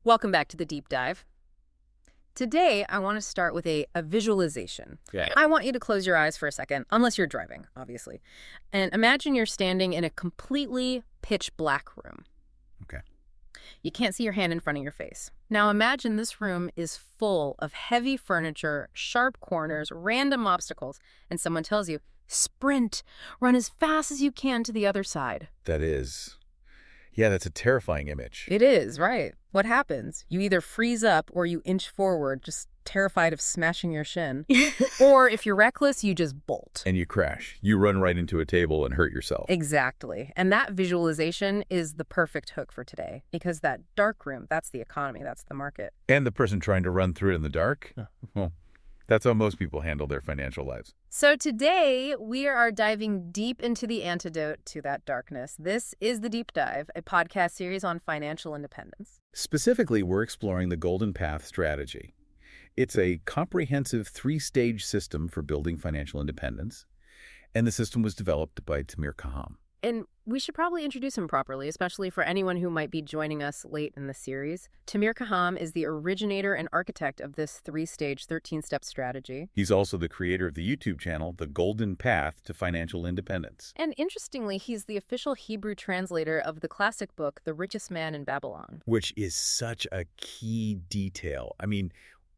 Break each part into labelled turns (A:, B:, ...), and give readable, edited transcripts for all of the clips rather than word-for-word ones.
A: Welcome back to the deep dive. Today, I want to start with a visualization.
B: Okay.
A: I want you to close your eyes for a second, unless you're driving, obviously. And imagine you're standing in a completely pitch black room.
B: Okay.
A: You can't see your hand in front of your face. Now imagine this room is full of heavy furniture, sharp corners, random obstacles, and someone tells you, sprint, run as fast as you can to the other side.
B: That's a terrifying image.
A: It is, right. What happens? You either freeze up or you inch forward, just terrified of smashing your shin. Or if you're reckless, you just bolt.
B: And you crash. You run right into a table and hurt yourself.
A: Exactly. And that visualization is the perfect hook for today, because that dark room, that's the economy, that's the market.
B: And the person trying to run through it in the dark? Well, that's how most people handle their financial lives.
A: So today, we are diving deep into the antidote to that darkness. This is The Deep Dive, a podcast series on financial independence.
B: Specifically, we're exploring the Golden Path strategy. It's a comprehensive three-stage system for building financial independence, and the system was developed by Tamir Kaham.
A: And we should probably introduce him properly, especially for anyone who might be joining us late in the series. Tamir Kaham is the originator and architect of this three-stage, 13-step strategy.
B: He's also the creator of the YouTube channel, The Golden Path to Financial Independence.
A: And interestingly, he's the official Hebrew translator of the classic book, The Richest Man in Babylon.
B: Which is such a key detail. I mean,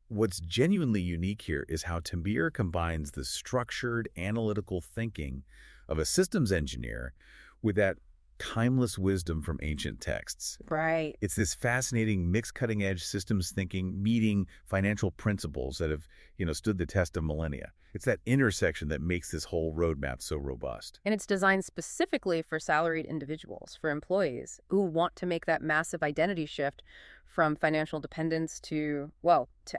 B: what's genuinely unique here is how Tamir combines the structured, analytical thinking of a systems engineer with that timeless wisdom from ancient texts.
A: Right.
B: It's this fascinating mixed cutting-edge systems thinking meeting financial principles that have, stood the test of millennia. It's that intersection that makes this whole roadmap so robust.
A: And it's designed specifically for salaried individuals, for employees who want to make that massive identity shift from financial dependence to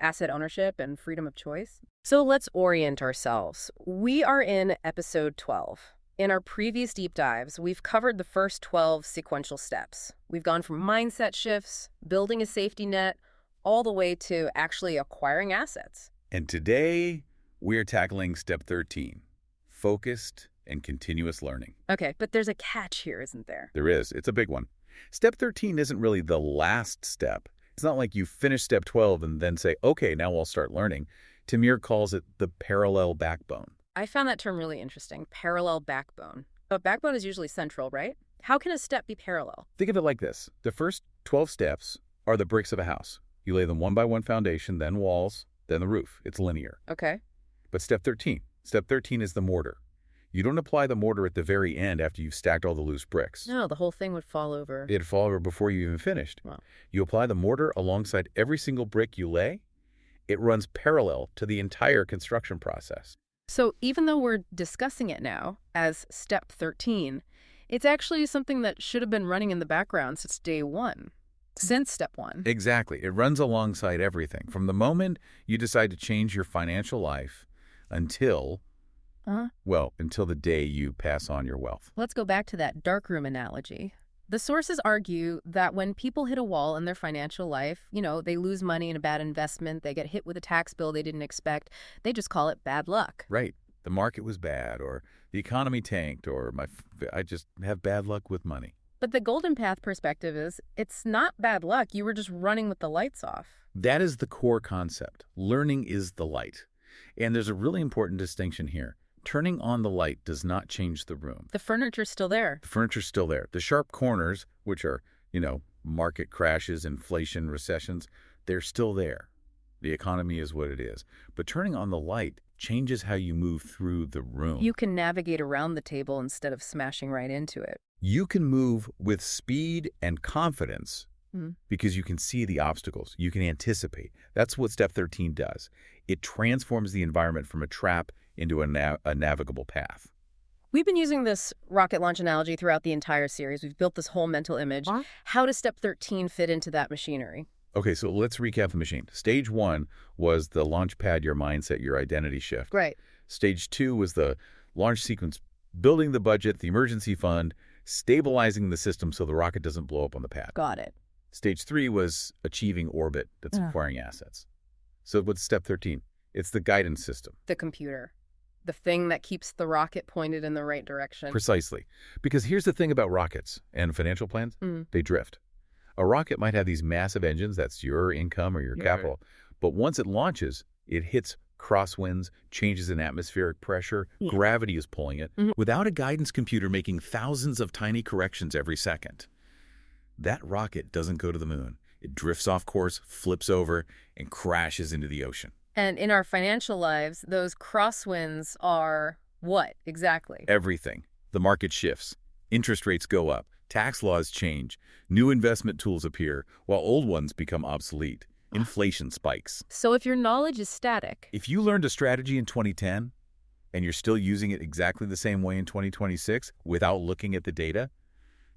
A: asset ownership and freedom of choice. So let's orient ourselves. We are in episode 12. In our previous deep dives, we've covered the first 12 sequential steps. We've gone from mindset shifts, building a safety net, all the way to actually acquiring assets.
B: And today, we're tackling step 13, focused and continuous learning.
A: Okay, but there's a catch here, isn't there?
B: There is. It's a big one. Step 13 isn't really the last step. It's not like you finish step 12 and then say, okay, now I'll start learning. Tamir calls it the parallel backbone.
A: I found that term really interesting, parallel backbone. But backbone is usually central, right? How can a step be parallel?
B: Think of it like this. The first 12 steps are the bricks of a house. You lay them one by one foundation, then walls, then the roof. It's linear.
A: Okay.
B: But step 13 is the mortar. You don't apply the mortar at the very end after you've stacked all the loose bricks.
A: No, the whole thing would fall over.
B: It'd fall over before you even finished.
A: Wow.
B: You apply the mortar alongside every single brick you lay. It runs parallel to the entire construction process.
A: So even though we're discussing it now as step 13, it's actually something that should have been running in the background since day one, since step 1.
B: Exactly. It runs alongside everything. From the moment you decide to change your financial life until the day you pass on your wealth.
A: Let's go back to that darkroom analogy. The sources argue that when people hit a wall in their financial life, they lose money in a bad investment, they get hit with a tax bill they didn't expect, they just call it bad luck.
B: Right. The market was bad, or the economy tanked, or I just have bad luck with money.
A: But the Golden Path perspective is, it's not bad luck, you were just running with the lights off.
B: That is the core concept. Learning is the light. And there's a really important distinction here. Turning on the light does not change the room.
A: The furniture's still there.
B: The furniture's still there. The sharp corners, which are, market crashes, inflation, recessions, they're still there. The economy is what it is. But turning on the light changes how you move through the room.
A: You can navigate around the table instead of smashing right into it.
B: You can move with speed and confidence because you can see the obstacles. You can anticipate. That's what step 13 does. It transforms the environment from a trap into a navigable path.
A: We've been using this rocket launch analogy throughout the entire series. We've built this whole mental image. How does step 13 fit into that machinery?
B: Okay, so let's recap the machine. Stage 1 was the launch pad, your mindset, your identity shift.
A: Right.
B: Stage 2 was the launch sequence, building the budget, the emergency fund, stabilizing the system so the rocket doesn't blow up on the pad.
A: Got it.
B: Stage 3 was achieving orbit, that's acquiring assets. So what's step 13? It's the guidance system.
A: The computer. The thing that keeps the rocket pointed in the right direction.
B: Precisely. Because here's the thing about rockets and financial plans. They drift. A rocket might have these massive engines, that's your income or your capital, but once it launches, it hits crosswinds, changes in atmospheric pressure, gravity is pulling it, without a guidance computer making thousands of tiny corrections every second. That rocket doesn't go to the moon. It drifts off course, flips over, and crashes into the ocean.
A: And in our financial lives, those crosswinds are what exactly?
B: Everything. The market shifts. Interest rates go up. Tax laws change. New investment tools appear, while old ones become obsolete. Inflation spikes.
A: So if your knowledge is static,
B: If you learned a strategy in 2010 and you're still using it exactly the same way in 2026 without looking at the data,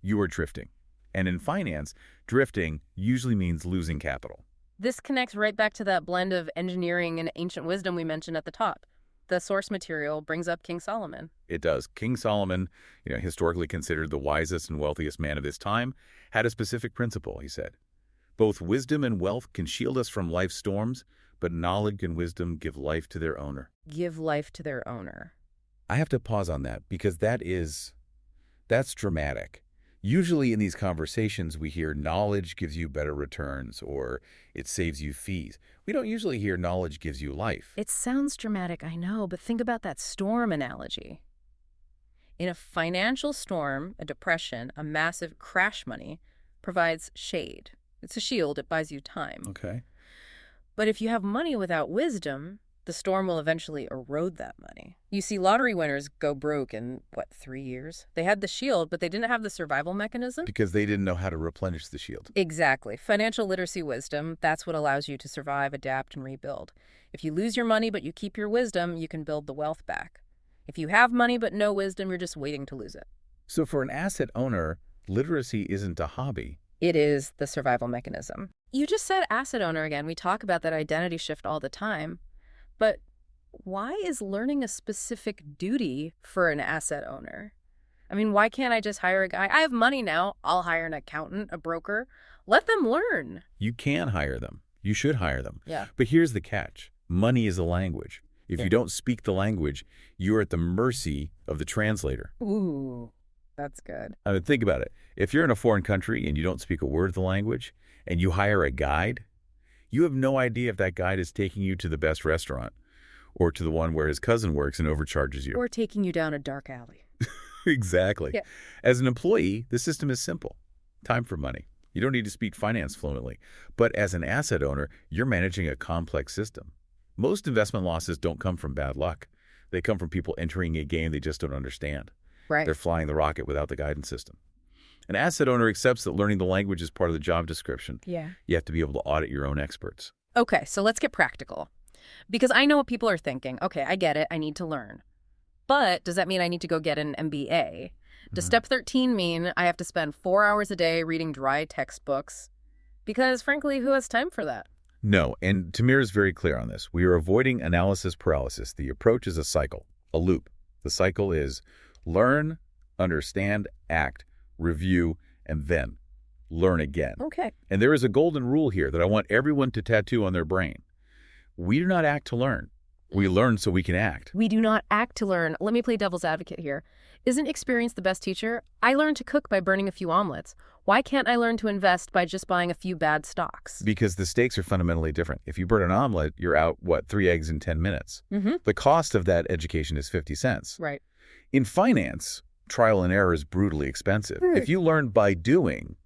B: you are drifting. And in finance, drifting usually means losing capital.
A: this connects right back to that blend of engineering and ancient wisdom we mentioned at the top. The source material brings up King Solomon.
B: It does. King Solomon, historically considered the wisest and wealthiest man of his time, had a specific principle, he said. Both wisdom and wealth can shield us from life's storms, but knowledge and wisdom give life to their owner.
A: Give life to their owner.
B: I have to pause on that because that's dramatic. Usually in these conversations, we hear knowledge gives you better returns or it saves you fees. We don't usually hear knowledge gives you life.
A: It sounds dramatic, I know, but think about that storm analogy. In a financial storm, a depression, a massive crash money provides shade. It's a shield. It buys you time.
B: Okay.
A: But if you have money without wisdom, the storm will eventually erode that money. You see lottery winners go broke in, 3 years? They had the shield, but they didn't have the survival mechanism.
B: Because they didn't know how to replenish the shield.
A: Exactly. Financial literacy wisdom, that's what allows you to survive, adapt, and rebuild. If you lose your money but you keep your wisdom, you can build the wealth back. If you have money but no wisdom, you're just waiting to lose it.
B: So for an asset owner, literacy isn't a hobby.
A: It is the survival mechanism. You just said asset owner again. We talk about that identity shift all the time. But why is learning a specific duty for an asset owner? I mean, why can't I just hire a guy? I have money now. I'll hire an accountant, a broker. Let them learn.
B: You can hire them. You should hire them.
A: Yeah.
B: But here's the catch. Money is a language. If you don't speak the language, you're at the mercy of the translator.
A: Ooh, that's good.
B: I mean, think about it. If you're in a foreign country and you don't speak a word of the language and you hire a guide, you have no idea if that guide is taking you to the best restaurant or to the one where his cousin works and overcharges you.
A: Or taking you down a dark alley.
B: Exactly.
A: Yeah.
B: As an employee, the system is simple. Time for money. You don't need to speak finance fluently. But as an asset owner, you're managing a complex system. Most investment losses don't come from bad luck. They come from people entering a game they just don't understand.
A: Right.
B: They're flying the rocket without the guidance system. An asset owner accepts that learning the language is part of the job description.
A: Yeah.
B: You have to be able to audit your own experts.
A: Okay, so let's get practical. Because I know what people are thinking. Okay, I get it. I need to learn. But does that mean I need to go get an MBA? Does step 13 mean I have to spend 4 hours a day reading dry textbooks? Because frankly, who has time for that?
B: No, and Tamir is very clear on this. We are avoiding analysis paralysis. The approach is a cycle, a loop. The cycle is learn, understand, act, review, and then learn again.
A: Okay.
B: And there is a golden rule here that I want everyone to tattoo on their brain. We do not act to learn. We learn so we can act.
A: We do not act to learn. Let me play devil's advocate here. Isn't experience the best teacher? I learned to cook by burning a few omelets. Why can't I learn to invest by just buying a few bad stocks?
B: Because the stakes are fundamentally different. If you burn an omelet, you're out, 3 eggs in 10 minutes. The cost of that education is 50 cents.
A: Right.
B: In finance, trial and error is brutally expensive. If you learn by doing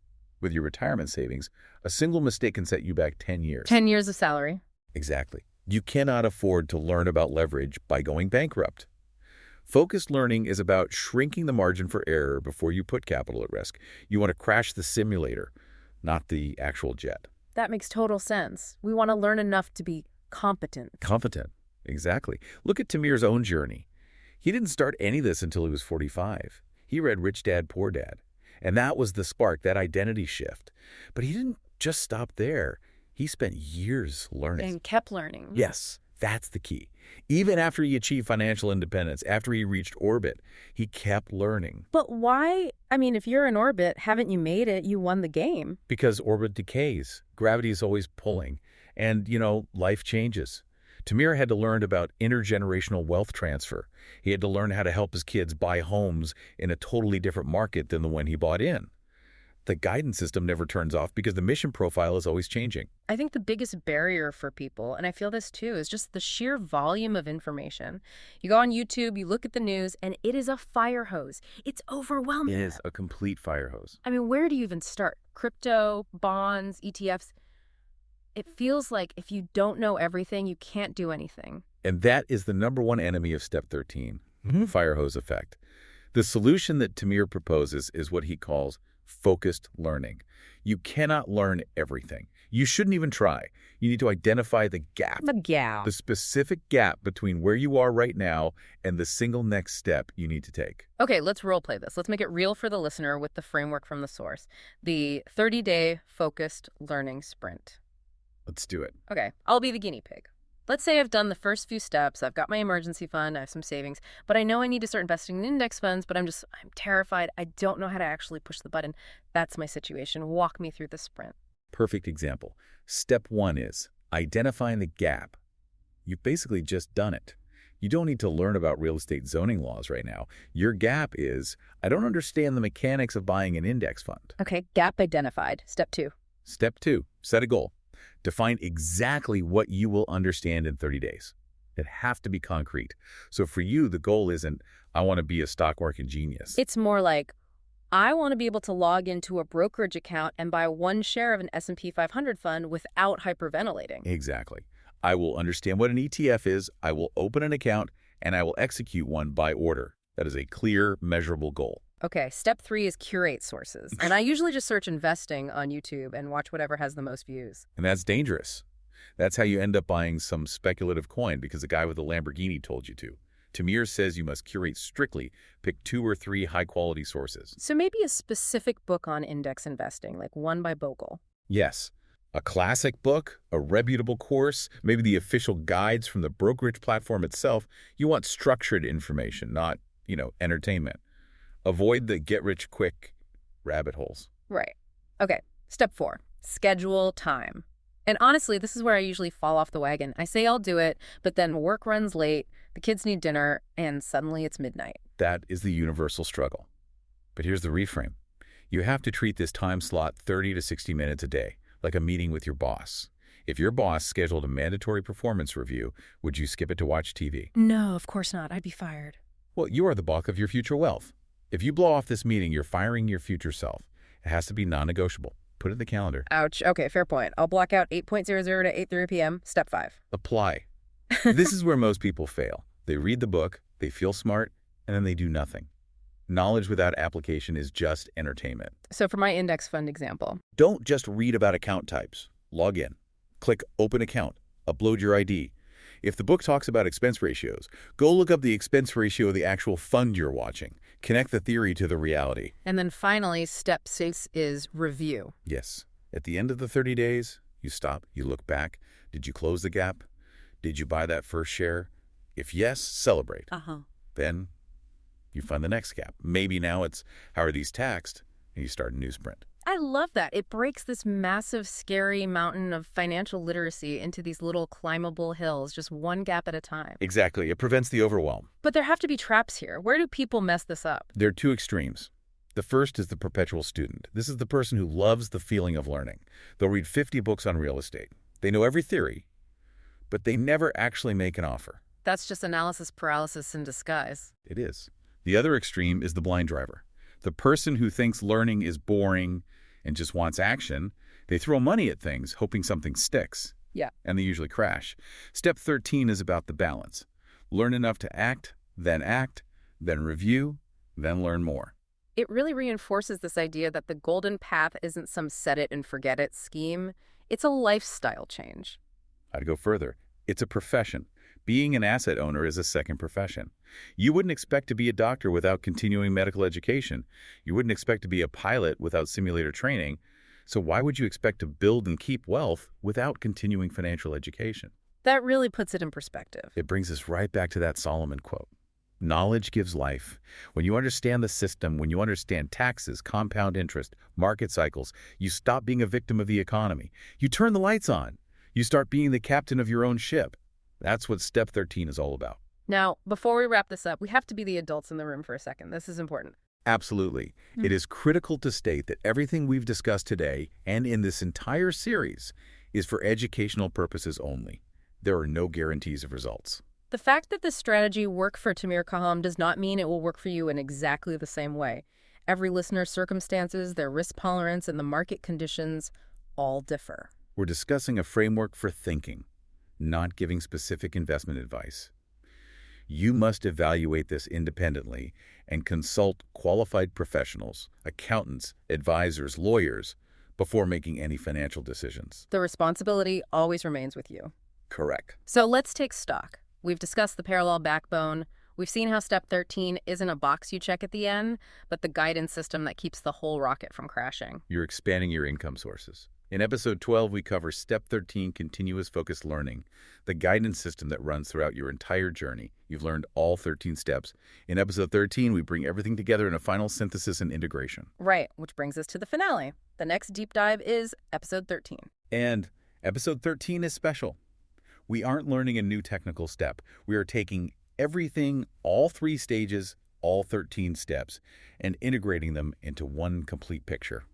B: with your retirement savings, a single mistake can set you back 10 years.
A: 10 years of salary.
B: Exactly. You cannot afford to learn about leverage by going bankrupt. Focused learning is about shrinking the margin for error before you put capital at risk. You want to crash the simulator, not the actual jet.
A: That makes total sense. We want to learn enough to be competent.
B: Competent. Exactly. Look at Tamir's own journey. He didn't start any of this until he was 45. He read Rich Dad, Poor Dad. And that was the spark, that identity shift. But he didn't just stop there. He spent years learning.
A: And kept learning.
B: Yes, that's the key. Even after he achieved financial independence, after he reached orbit, he kept learning.
A: But why? I mean, if you're in orbit, haven't you made it? You won the game.
B: Because orbit decays. Gravity is always pulling. And, life changes. Tamir had to learn about intergenerational wealth transfer. He had to learn how to help his kids buy homes in a totally different market than the one he bought in. The guidance system never turns off because the mission profile is always changing.
A: I think the biggest barrier for people, and I feel this too, is just the sheer volume of information. You go on YouTube, you look at the news, and it is a fire hose. It's overwhelming.
B: It is a complete fire hose.
A: I mean, where do you even start? Crypto, bonds, ETFs? It feels like if you don't know everything, you can't do anything.
B: And that is the #1 enemy of Step 13, fire hose effect. The solution that Tamir proposes is what he calls focused learning. You cannot learn everything. You shouldn't even try. You need to identify the gap. The specific gap between where you are right now and the single next step you need to take.
A: Okay, let's role play this. Let's make it real for the listener with the framework from the source. The 30-day focused learning sprint.
B: Let's do it.
A: Okay, I'll be the guinea pig. Let's say I've done the first few steps. I've got my emergency fund, I have some savings, but I know I need to start investing in index funds, but I'm terrified. I don't know how to actually push the button. That's my situation. Walk me through the sprint.
B: Perfect example. Step 1 is identifying the gap. You've basically just done it. You don't need to learn about real estate zoning laws right now. Your gap is, I don't understand the mechanics of buying an index fund.
A: Okay, gap identified. Step 2.
B: Step 2, set a goal. Define exactly what you will understand in 30 days. It has to be concrete. So for you, the goal isn't, I want to be a stock market genius.
A: It's more like, I want to be able to log into a brokerage account and buy one share of an S&P 500 fund without hyperventilating.
B: Exactly. I will understand what an ETF is, I will open an account, and I will execute one by order. That is a clear, measurable goal.
A: Okay, step 3 is curate sources. And I usually just search investing on YouTube and watch whatever has the most views.
B: And that's dangerous. That's how you end up buying some speculative coin because the guy with the Lamborghini told you to. Tamir says you must curate strictly, pick 2 or 3 high-quality sources.
A: So maybe a specific book on index investing, like one by Bogle.
B: Yes. A classic book, a reputable course, maybe the official guides from the brokerage platform itself. You want structured information, not, entertainment. Avoid the get-rich-quick rabbit holes.
A: Right. Okay, step 4, schedule time. And honestly, this is where I usually fall off the wagon. I say I'll do it, but then work runs late, the kids need dinner, and suddenly it's midnight.
B: That is the universal struggle. But here's the reframe. You have to treat this time slot 30 to 60 minutes a day, like a meeting with your boss. If your boss scheduled a mandatory performance review, would you skip it to watch TV?
A: No, of course not. I'd be fired.
B: Well, you are the bulk of your future wealth. If you blow off this meeting, you're firing your future self. It has to be non-negotiable. Put it in the calendar.
A: Ouch. Okay, fair point. I'll block out 8:00 to 8:30 p.m. Step 5.
B: Apply. This is where most people fail. They read the book, they feel smart, and then they do nothing. Knowledge without application is just entertainment.
A: So for my index fund example.
B: Don't just read about account types. Log in. Click Open Account. Upload your ID. If the book talks about expense ratios, go look up the expense ratio of the actual fund you're watching. Connect the theory to the reality.
A: And then finally, step 6 is review.
B: Yes. At the end of the 30 days, you stop, you look back. Did you close the gap? Did you buy that first share? If yes, celebrate. Then you find the next gap. Maybe now it's, how are these taxed? And you start a new sprint.
A: I love that. It breaks this massive, scary mountain of financial literacy into these little climbable hills, just one gap at a time.
B: Exactly. It prevents the overwhelm.
A: But there have to be traps here. Where do people mess this up?
B: There are 2 extremes. The first is the perpetual student. This is the person who loves the feeling of learning. They'll read 50 books on real estate. They know every theory, but they never actually make an offer.
A: That's just analysis paralysis in disguise.
B: It is. The other extreme is the blind driver. The person who thinks learning is boring and just wants action. They throw money at things, hoping something sticks.
A: Yeah.
B: And they usually crash. Step 13 is about the balance. Learn enough to act, then review, then learn more.
A: It really reinforces this idea that the golden path isn't some set-it-and-forget-it scheme. It's a lifestyle change.
B: I'd go further. It's a profession. Being an asset owner is a second profession. You wouldn't expect to be a doctor without continuing medical education. You wouldn't expect to be a pilot without simulator training. So why would you expect to build and keep wealth without continuing financial education?
A: That really puts it in perspective.
B: It brings us right back to that Solomon quote. Knowledge gives life. When you understand the system, when you understand taxes, compound interest, market cycles, you stop being a victim of the economy. You turn the lights on. You start being the captain of your own ship. That's what Step 13 is all about.
A: Now, before we wrap this up, we have to be the adults in the room for a second. This is important.
B: Absolutely. It is critical to state that everything we've discussed today and in this entire series is for educational purposes only. There are no guarantees of results.
A: The fact that this strategy worked for Tamir Kaham does not mean it will work for you in exactly the same way. Every listener's circumstances, their risk tolerance, and the market conditions all differ.
B: We're discussing a framework for thinking, not giving specific investment advice. You must evaluate this independently and consult qualified professionals, accountants, advisors, lawyers, before making any financial decisions.
A: The responsibility always remains with you.
B: Correct.
A: So let's take stock. We've discussed the parallel backbone. We've seen how Step 13 isn't a box you check at the end, but the guidance system that keeps the whole rocket from crashing.
B: You're expanding your income sources. In Episode 12, we cover Step 13, Continuous Focused Learning, the guidance system that runs throughout your entire journey. You've learned all 13 steps. In Episode 13, we bring everything together in a final synthesis and integration.
A: Right, which brings us to the finale. The next deep dive is Episode 13.
B: And Episode 13 is special. We aren't learning a new technical step. We are taking everything, all 3 stages, all 13 steps, and integrating them into one complete picture.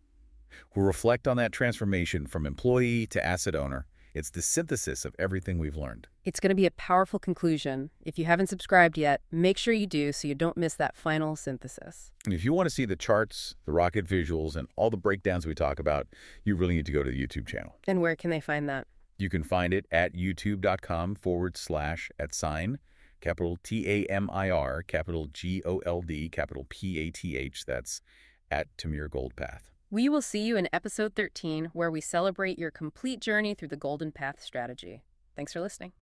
B: We'll reflect on that transformation from employee to asset owner. It's the synthesis of everything we've learned.
A: It's going to be a powerful conclusion. If you haven't subscribed yet, make sure you do so you don't miss that final synthesis.
B: And if you want to see the charts, the rocket visuals, and all the breakdowns we talk about, you really need to go to the YouTube channel.
A: And where can they find that?
B: You can find it at youtube.com/@sign, capital Tamir, capital GOLD, capital PATH. That's at Tamir Gold Path.
A: We will see you in Episode 13, where we celebrate your complete journey through the Golden Path strategy. Thanks for listening.